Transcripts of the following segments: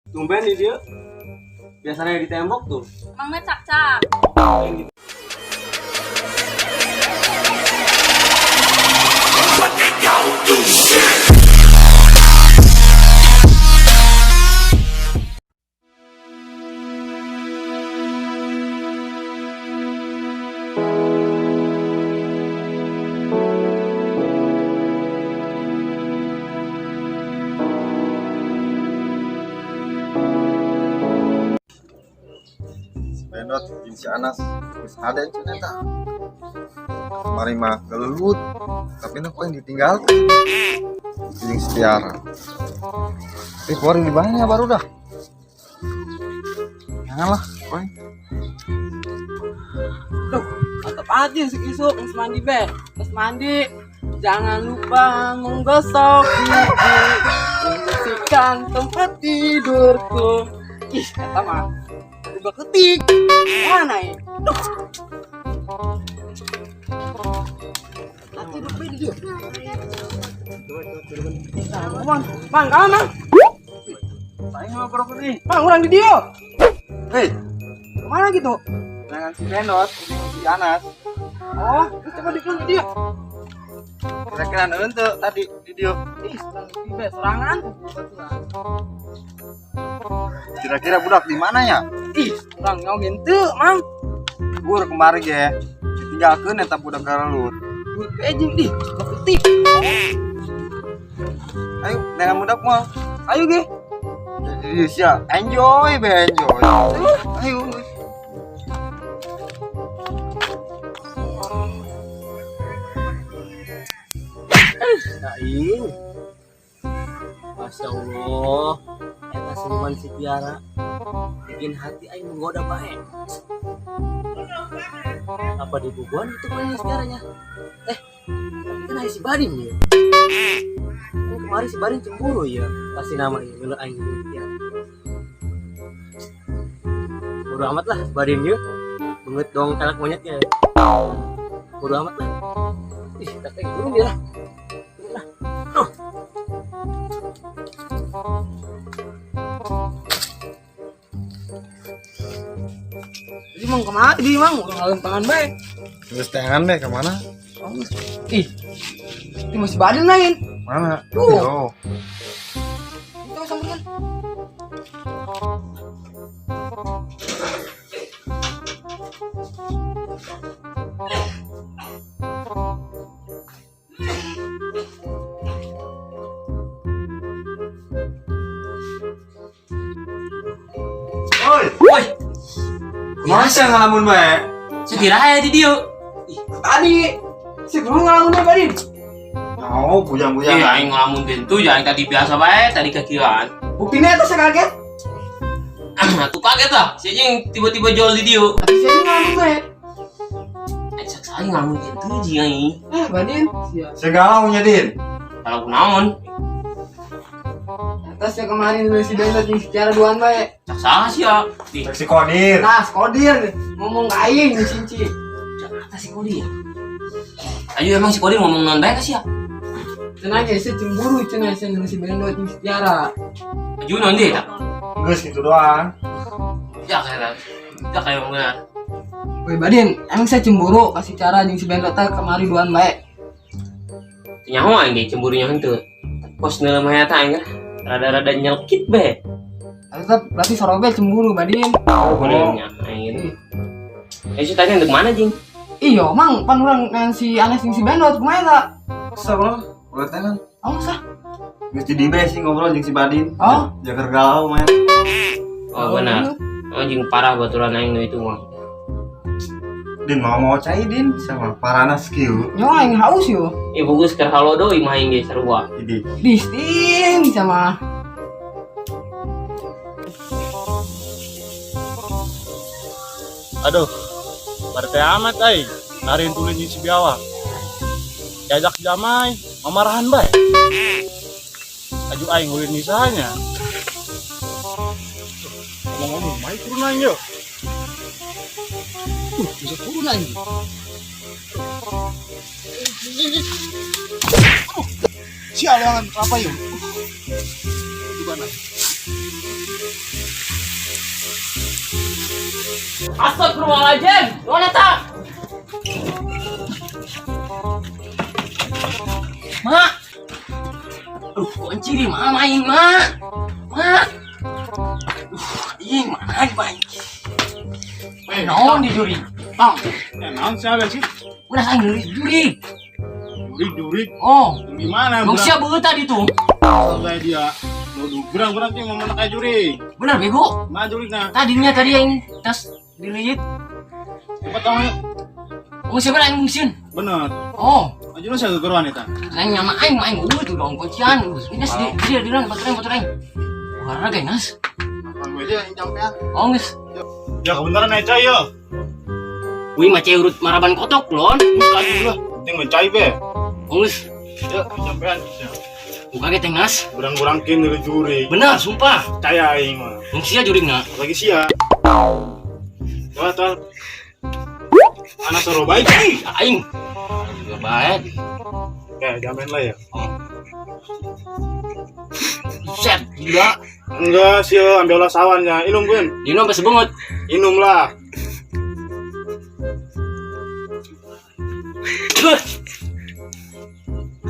Tumben nih dia. Biasanya di tembok tuh. Emangnya cak-cak. Benot si Anas terus ada yang ternyata kemarin mah gelelut tapi nu yang ditinggalkan yang setiara tapi keluarin di bahannya baru dah janganlah poin Duh, tetap aja si Kisuk harus mandi be. Terus mandi. Jangan lupa menggosok gigi, membersihkan tempat tidurku. Ih, kata mah. Udah ketik. Mana ya? Duh. Nanti duduk be di dia. Bang, kawan bang. Saya nggak perlu nih. Bang, orang di dia. Hei, kemana gitu? Jangan si Benot, si Anas. Oh, itu coba di dia. Kira-kira untuk tadi video. Ih, serangan. kira-kira budak di mana ya Ih, orang ngomongin tuh, Mang. gur kemarin ya ditinggalkan eta budak gelelut Buat pejing di, ketik. ayo dengan budak mah Ayo ge. jadi sia enjoy be enjoy ayo Aing. Masya Allah. Eta siluman si Tiara bikin hati aing menggoda baik. Apa di bubuan itu mainnya si Tiaranya? Tapi kan ada si Badin ya. Oh, kemarin si Badin cemburu ya. Kasih nama ya, ngeluh aing dulu Tiara. Bodo amat lah si Badin ya. Banget dong kelak monyetnya. Bodo amat lah. Ih, kakek burung dia lah. Jadi mang kemana di mang? Orang alam tangan baik. terus tangan be kemana Ih, ini masih Badin lain. mana Tuh. yo Kita samperin. oi Woi, masa ngalamun be sekiranya di dia. Ih, tadi si guru ngalamun Badin. oh bujang-bujang Iya, aing ngelamun tentu jangan tadi biasa bae tadi kekieuan. Buktinya itu saya kaget. Tuh kaget lah, si anjing tiba-tiba jual di dia. Tapi saya ngalamun baik. Cak saya ngelamun tentu jeung aing. Badin, siap. segala nyadin Kalau kunaon, Atas yang kemarin si Benot nih secara duaan baik. cak salah sih ya. Di seksi kodir Nah, skodir nih. Ngomong ke aing nih cinci. cak atas si Kodi ya. Ayo emang si Kodi ngomong non bae sih ya. Cenah ge saya cemburu cenah saya si Benot nih secara. Ayo non dia tak. geus gitu doang Ya kayak benar. Woi Badin, emang saya cemburu kasih cara jeung si Benot teh kemari duaan baik. Nyaho aing ge cemburunya henteu. Pos neuleuh mah eta aing rada-rada nyelkit be. Tetap berarti sorobel cemburu Badin. Oh, benernya aing. Si tadi untuk mana jing? Iya, mang pan urang ngan si Anas jeung si Benot kumaha tak? kesel lo udah tangan Oh, sah. geus di dibe sih ngobrol jeung si Badin Oh. jaga galau main Oh benar. Anjing parah baturan aing nu itu mah. Din mau cai Din sama parana skill Nyo aing haus yo. Ibu geus keur halodo imah aing ge sarua. jadi Disting sama Aduh, partai amat ay. Tarin tulen di si biawa. Jajak damai, mamarahan bay. Aju aing ulin misalnya. Ngomong-ngomong, mai turunan yo. bisa turun lagi. Sialangan apa yuk? Gimana? Astagfirullahaladzim. Mana tak? Mak. Kunci di mana main, Mak? Mak. Ih, mana main? Main naon di juri? Bang, Ya, naon siapa sih? udah saya juri. Juri. Oh, Gimana? bang siapa tadi tuh? Sampai dia. Berang-berang sih mau menak kayak juri. Benar bego. Mana jurinya? Tadinya tadi yang tas dililit. Cepat tahu ya. Oh, siapa yang musim? Bener. Oh, Ajunan saya kegeruan itu. nanya main tuh dong kuncian. Ini dia bilang baterai. Warna kayak nas. Bang gue aja yang nyampean. Oh, guys. Ya kebenaran aja ya. Wih, macam urut maraban kotok lon. Sekali dulu. Penting mencai be. Oh, guys. Ya, sampean. Buka kita nas. Berang-berangkin dari juri. Benar, sumpah. Caya aing mah. Mungkin juri nggak? Lagi sia. Tuh. Anak suruh baik. Aing. Juga baik. Kayak jamin lah ya. Set, gila. Enggak sih, ambil olah sawannya. Inum gun. Dino sampai sebungut. Inum lah.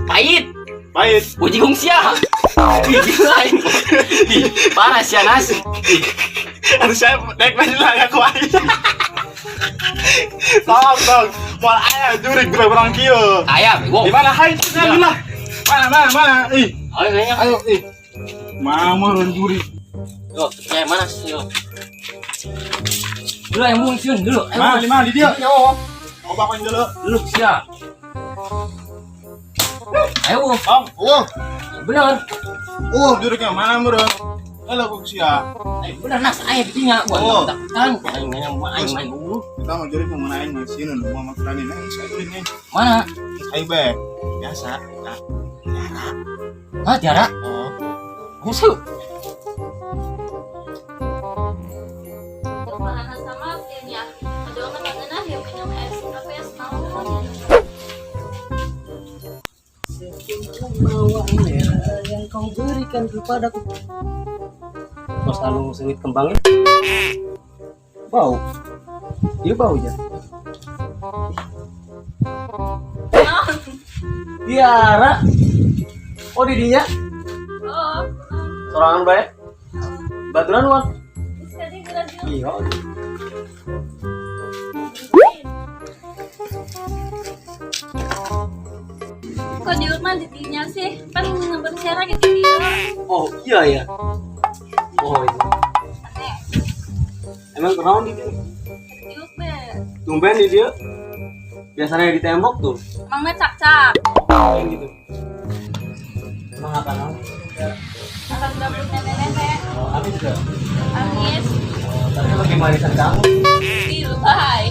Pahit. Pahit. Uji gungsia. Gila aing. Ih, parah sih nas. Harus saya naik lagi lah ya kuat. Tong. Mau ayah juri berang kio. Ayam, wow. Di mana hai saya bilang. Mana? Ih. Ayo kayaknya. Ayo, ih. Mau juri. Yo, kayak mana sih yo? Dulu yang muncul dulu. Mana di mana di dia? Yo, Oh, bapak dulu. dulu siap. Ayo, Om, bener. juriknya mana bro? Halo, Bu Sia. Bener nas, ayah bikinnya. Oh. Gua tak aing main dulu. Kita mau jurik mau main sini mau makan ini. Saya jurik nih. Mana? Hai be. Biasa. Hah, Tiara? Oh. Musuh. Bahan sama ya. Ada orang mana yang minum es apa ya Mawar merah yang kau berikan kepadaku. Kau selalu sengit kembangnya. Bau. Dia bau ya. Tiara. Oh didinya. Oh, Sorangan baik. Baturan uang. sekali gelas Iya. kok di rumah ditinggal sih? Kan bersiara gitu dia. Oh iya ya. Oh itu. Emang kenapa di sini? Tiup be. Tumben di dia. Biasanya di tembok tuh. Emangnya cak-cak. Kayak gitu. Emang apa namanya? Akan dapur nenek-nenek. Oh, habis juga. Angis. Tapi lagi marisan kamu. Di lebay.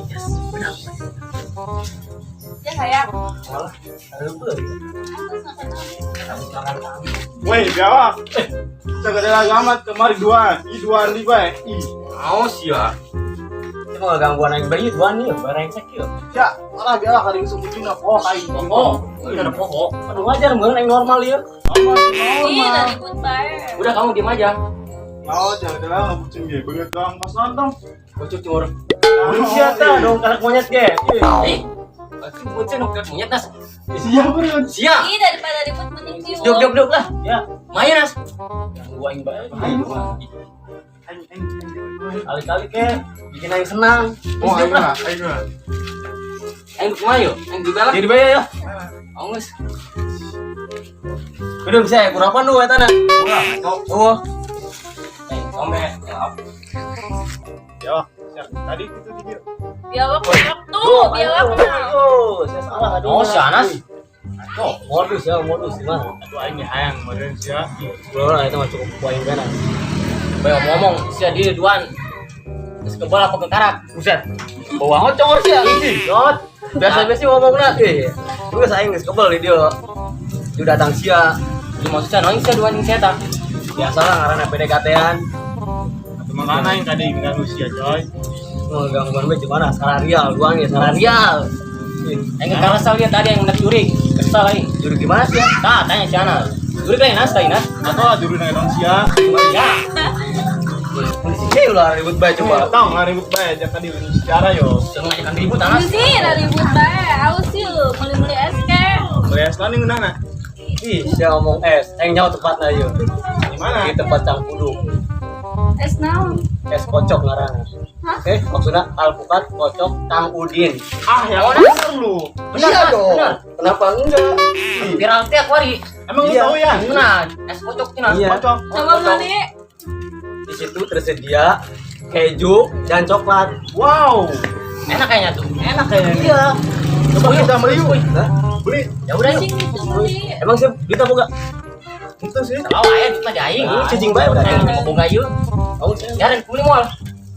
Yes, benar. Ya sayang. Malah ada lupa. Aku makan Kamu makan kamu. Woi, biawa. Saya ada amat kemari dua di bae. Ih. Mau sih ya. Cuma gangguan aing bayi dua nih, barang sakit. Ya, malah biawa kali sebutin apa kai. Oh, udah ada pokok. Aduh wajar meureun aing normal ya. Iya dari pun bae. Udah kamu diam aja. Oh, jangan ngebucin gue. Begitu doang pas nonton. Bocor cur. Manusia ta dong anak monyet ge. Eh. Aku bocor dong anak monyet nas. Siapa bro? Siap. Iya daripada ribut mending tiup. Duk lah. Ya, main nas. Ganggu aing bae. Kali-kali ke bikin aing senang. Oh, Duk lah. ayo. Aing kumayo, aing juga lah. Jadi bayar ya. Awas. Udah bisa ya, kurapan lu eta na. Oh. Kome. Ya, tadi itu video. Biawak tuh, biawak kenal. Oh, saya salah tadi. Oh, si Anas. Oh, modus gimana? Aduh, aing hayang meureun sia. Belum itu mah cukup poin benar. Bae ngomong sia dia duan. Terus ke bola apa ke karak? Buset. Bawa ngocor sia. Ih, god. Biasa-biasa ngomongna. Juga saya geus kebel di dia. Dia datang sia. Dia maksudnya nangis sia duan sia ta. Biasalah ngaranna PDKT-an. Mana yang tadi mengganggu sia, coy? Oh, gangguan gue gimana? Salah real, duan ya salah real. Aing ngerasa lihat tadi yang hendak jurik. Kesal aing. Jurik gimana sih? Tah, tanya si Anas. Jurik lain Nas, tah Nas. Atau juru nang sia. Ya. Polisi lah ribut bae coba. Tong lah ribut bae aja tadi secara yo. Jangan ngajakan ribut Anas. Ini sih dari ribut bae. Awas yuk, meli-meli es ke. Melihat lani ngeunana. Ih, saya ngomong es. Nyawa tepatnya yuk. Di mana? Di tempat Cangkudu. Es naon? Es kocok ngaranna. Hah? Maksudnya alpukat kocok Kang Udin. Ah, yang bener lu. Benar dong. Benar. Kenapa enggak? Viral tiap hari. Emang lu tahu ya? Benar. Es kocok Cina. Kocok. Coba beli. Di situ tersedia keju dan coklat. Wow. Enak kayaknya tuh. Enak kayaknya. Iya. Coba kita beli yuk. Hah? Beli. Ya udah yuk. Cing itu beli. Emang sih kita buka. Itu sih. Tahu aja kita di aing. Ini cicing bae udah mau buka yuk. Tahu sih. Ya dan beli mal.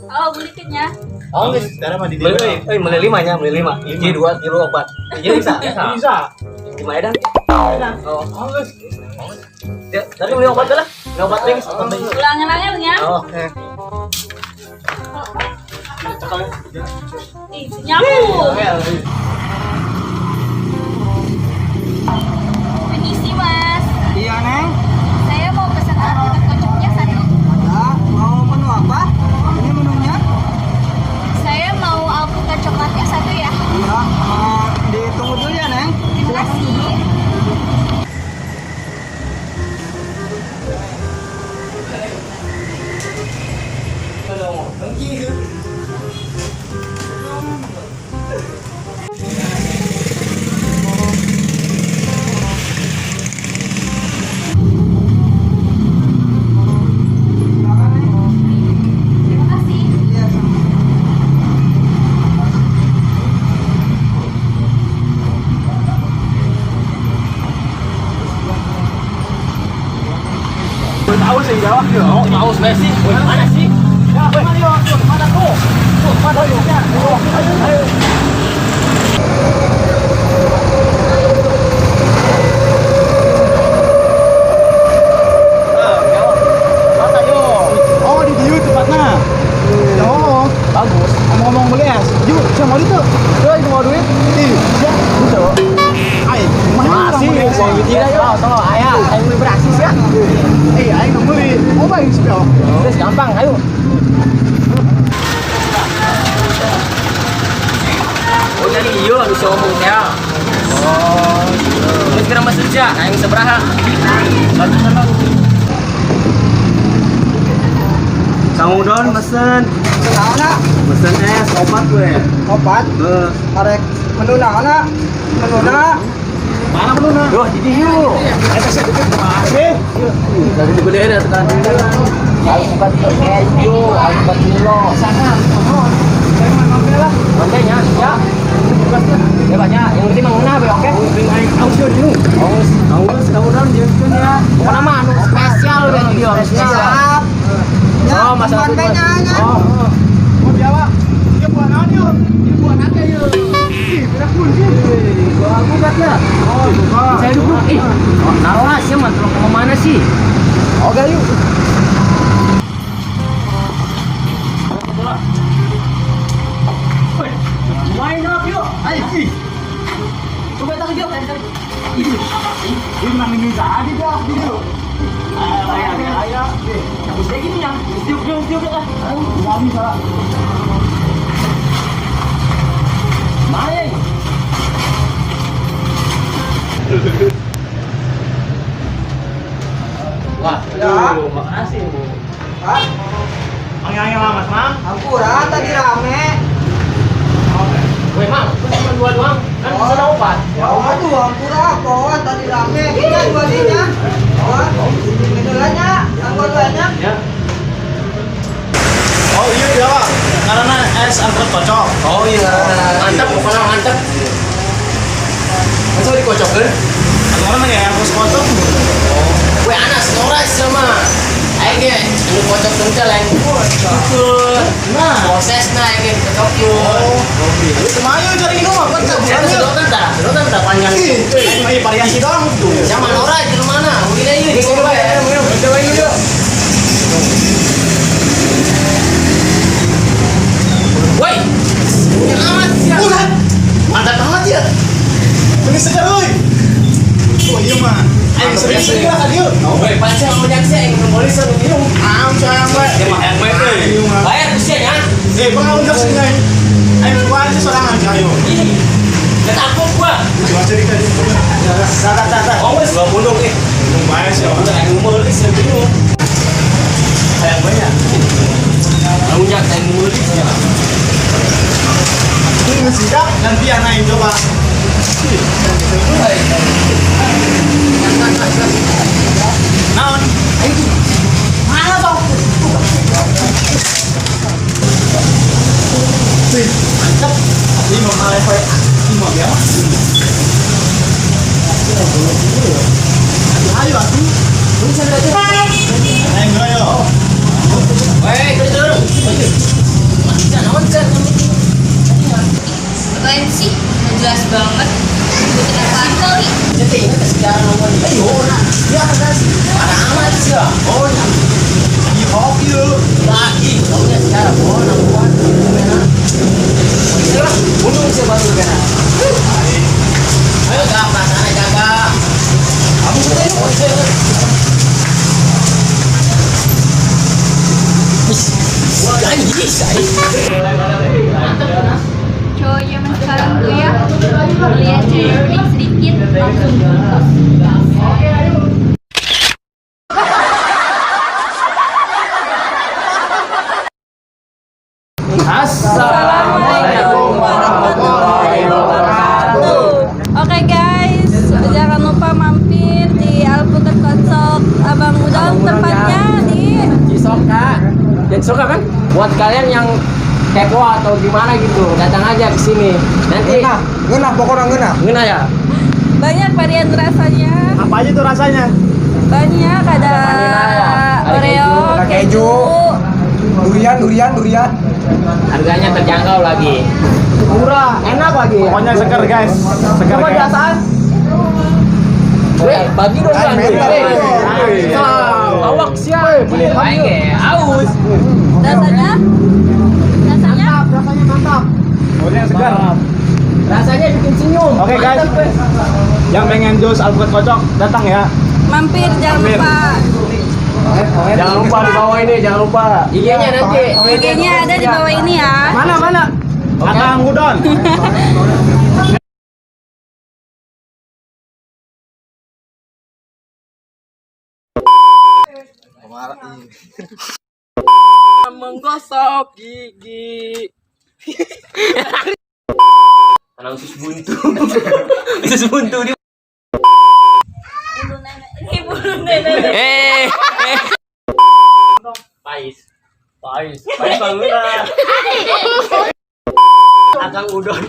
Oh, beli kitnya. Oh, Ini secara mah di beli dia. beli 5 nya, beli 5. Hiji 2 kilo obat. Hiji bisa. Bisa. 5 edan. Oh, Bagus. ya, tadi beli obat lah. Beli obat drinks. Ulangan-ulangan ya. Oh, Ih, nyambung. Permisi, Mas. Iya, Neng. Saya mau pesan alpukat kocoknya satu. Ya, mau menu apa? Ini menunya. Saya mau alpukat coklatnya satu ya. Iya, ditunggu dulu ya, Neng. Terima kasih. Terima kasih. Iya, Tahu sih jawab yo. mau Messi. Woi, mana sih? Ya, mana yo? Mana tuh? Mana yo? Ayo. Oh, di dieu tempatnya. Oh, bagus. Ngomong beli es. Yuk, saya mau itu. Tuh, itu mau duit. Ih, ya. Itu. Ayo, masih mau duit ya. Tolong, ayah beli beraksis ya. Ayo nggak beli. Oh, baik sih, Bel. Terus gampang, ayo. Oh, jadi iya bisa ngomong ya. Oh, terus kira mas kerja, yang seberaha. Kamu don mesen. Naon na? Mesen es, obat gue. Obat. Arek menu naon na? Menu na. Mana menuna? Duh, jadi yuk. Masih. Dari gede ada tekan dulu. Alpukat keju, alpukat kilo. Sana. Kontenya, ya. Ya banyak. Yang penting manguna be oke. Aus dulu. Aus dong dia ya. Pokoknya mah anu spesial dan dia spesial. Oh, masalah itu. Oh. Mau Jawa. Dia buat naon yuk? Dia buat apa yuk? Ih, tidak kunci. Gua alpukat ya. Oh, buka. Saya dulu. Ih, naruh lah sih, mantul ke mana sih? Oke yuk. Main up yuk. Ayo, ih. Coba tak yuk. Ini nang ini tadi dah video. Ayo. Habis kayak gini yang tiup lah. Nggak bisa. Main. Wah, Ya. makasih Bu. Hah? Panggil lah Mas, Mang. Ampura tadi rame. Weh, Mang, itu cuma dua doang. Kan bisa ada obat. Ya aduh, ampura kawan tadi rame. Kita balinya. Kawan. Menulanya, anggotanya. Ya. Oh iya Jawa. Karena es angkut kocok. Oh iya, mantap, pokoknya mantap. Masa dikocokkan? Orang nanya yang harus kocok. Weh, Anas, noras sama. Ayo ge, ini kocok kencel yang cukur. Nah. Prosesnya ayo ge kocok yuk. Lu kemayu cari ini mah kocok. Saya sedotan tak panjang. Ini variasi doang tuh. Sama Nora di mana? Mungkin aja di sini Pak. Coba ini yuk. Woi, yang amat ya. Mantap banget ya. Ini segar euy. Oh iya mah. Ayo sering-sering lah kan yuk. Woi, pacar mau jaksa yang nulis sama minum. Sayang bae. Dia mah yang baik euy. Pengaun dak sini. Ayo buat sorangan ayo. Gak takut gua. Coba cerita di. Tata. Oh, wes gua bunuh nih. Lumayan sih. Udah kayak ngumelis ya bingung. Sayang banyak. Tahunya kayak ngumelis ya. Ini sidak nanti yang lain coba. Naon? Mana bang? Mantap. Lima kali fight. Lima ya. Ayo aku. Bisa aja. Ayo. Weh, kerja. Bisa naon kan? Apaan sih? Nggak jelas banget. Ikutin apaan kali? Jadi ini sekarang nomor ayo nah. Ya kasih. Ada amat sih ya. Oh, Di hoki lu. lagi. Tahunya sekarang oh nampuan. Sekarang bunuh sih baru kena. Ayo jaga sana jaga. Kamu sudah ini Wah, janji saya. Cowok zaman sekarang tuh ya, lihat cewek bening sedikit langsung bungkus. Assalamualaikum warahmatullahi wabarakatuh. Oke guys, jangan lupa mampir di Alpukat Kocok Abang Udang, tempatnya di Cisoka. Cisoka kan? Buat kalian yang kepo atau gimana gitu, datang aja ke sini. Nanti Ngena pokoknya ngena. ngena ya. banyak varian rasanya. Apa aja tuh rasanya? Banyak, ada Oreo, keju, Durian. Harganya terjangkau lagi. Murah, enak lagi. Pokoknya seger guys. Seger Coba di guys. atas. Weh, bagi dong bagi. mental, Awak siap. Boleh baik aus. rasanya Pokoknya seger. Rasanya bikin senyum. Oke, guys. Mantap, weh. Yang pengen jus alpukat kocok datang ya. mampir, jangan lupa. Jangan lupa di bawah ini, jangan lupa. IG-nya nanti. IG-nya ada di bawah ini ya. Mana? Akang Udon. Menggosok gigi. Anak usus buntu. Usus buntu di. Ibu nenek. Pais bangunan. Akang udon.